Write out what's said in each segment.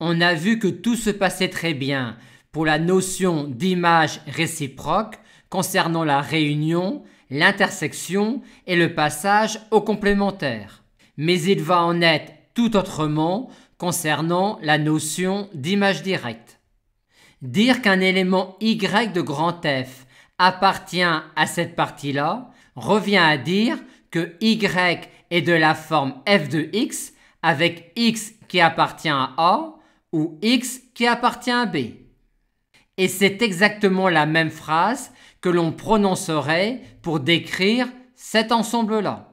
On a vu que tout se passait très bien pour la notion d'image réciproque concernant la réunion, l'intersection et le passage au complémentaire. Mais il va en être tout autrement concernant la notion d'image directe. Dire qu'un élément Y de grand F appartient à cette partie-là revient à dire que Y est de la forme f de x avec x qui appartient à A ou x qui appartient à B. Et c'est exactement la même phrase que l'on prononcerait pour décrire cet ensemble-là.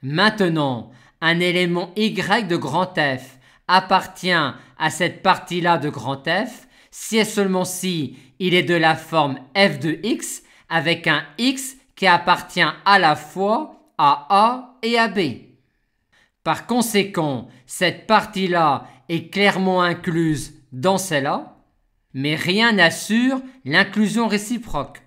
Maintenant, un élément Y de grand F appartient à cette partie-là de grand F si et seulement si il est de la forme f de x avec un x qui appartient à la fois à A et à B. Par conséquent, cette partie-là est clairement incluse dans celle-là, mais rien n'assure l'inclusion réciproque.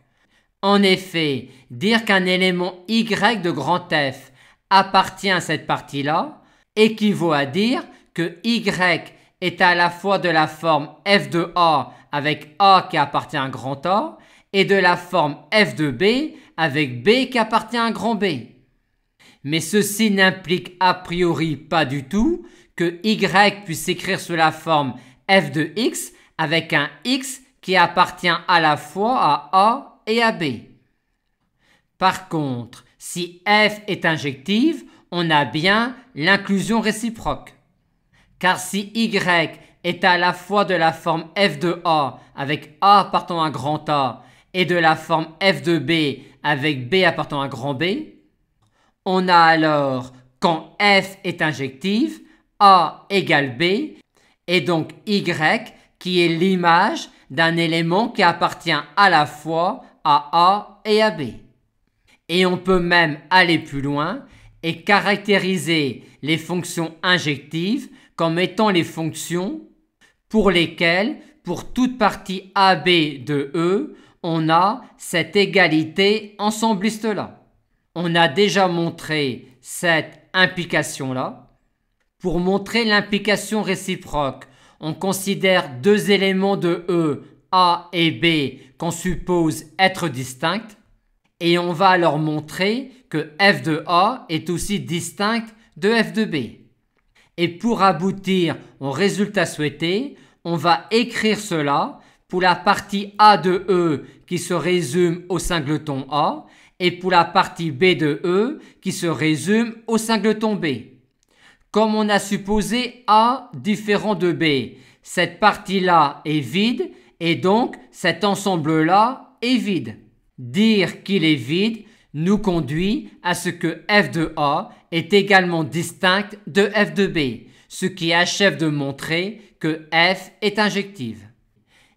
En effet, dire qu'un élément Y de grand F appartient à cette partie-là équivaut à dire que Y est à la fois de la forme f de A avec A qui appartient à grand A et de la forme f de B avec B qui appartient à grand B. Mais ceci n'implique a priori pas du tout que Y puisse s'écrire sous la forme f de x avec un x qui appartient à la fois à A et à B. Par contre, si f est injective, on a bien l'inclusion réciproque. Car si Y est à la fois de la forme f de A avec A appartenant à grand A et de la forme f de B avec B appartenant à grand B, on a alors, quand f est injective, A égale B, et donc Y qui est l'image d'un élément qui appartient à la fois à A et à B. Et on peut même aller plus loin et caractériser les fonctions injectives comme étant les fonctions pour lesquelles, pour toute partie AB de E, on a cette égalité ensembliste-là. On a déjà montré cette implication-là. Pour montrer l'implication réciproque, on considère deux éléments de E, A et B, qu'on suppose être distincts, et on va alors montrer que f de A est aussi distinct de f de B. Et pour aboutir au résultat souhaité, on va écrire cela pour la partie A de E qui se résume au singleton A et pour la partie B de E qui se résume au singleton B. Comme on a supposé A différent de B, cette partie-là est vide et donc cet ensemble-là est vide. Dire qu'il est vide nous conduit à ce que f de A est également distinct de f de B, ce qui achève de montrer que f est injective.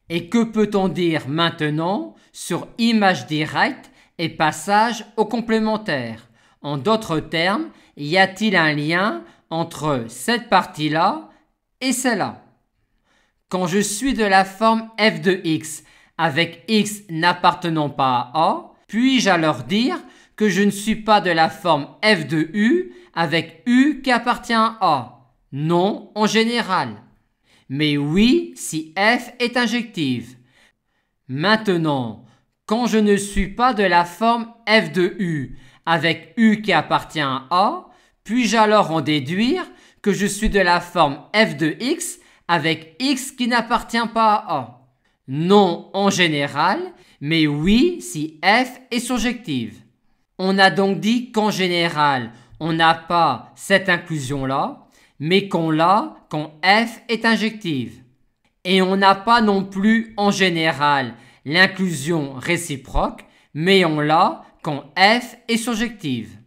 Et que peut-on dire maintenant sur image directe et passage au complémentaire? En d'autres termes, y a-t-il un lien entre cette partie-là et celle-là? Quand je suis de la forme f de x avec x n'appartenant pas à A, puis-je alors dire que je ne suis pas de la forme f de u avec u qui appartient à A? Non, en général. Mais oui, si f est injective. Maintenant, quand je ne suis pas de la forme f de u avec u qui appartient à A, puis-je alors en déduire que je suis de la forme f de x avec x qui n'appartient pas à A? Non en général, mais oui si f est surjective. On a donc dit qu'en général, on n'a pas cette inclusion-là, mais qu'on l'a quand f est injective. Et on n'a pas non plus en général l'inclusion réciproque, mais on l'a quand f est surjective.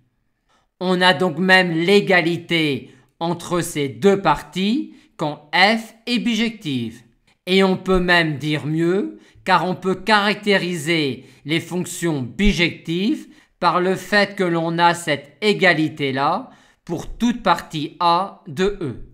On a donc même l'égalité entre ces deux parties quand f est bijective. Et on peut même dire mieux, car on peut caractériser les fonctions bijectives par le fait que l'on a cette égalité-là pour toute partie A de E.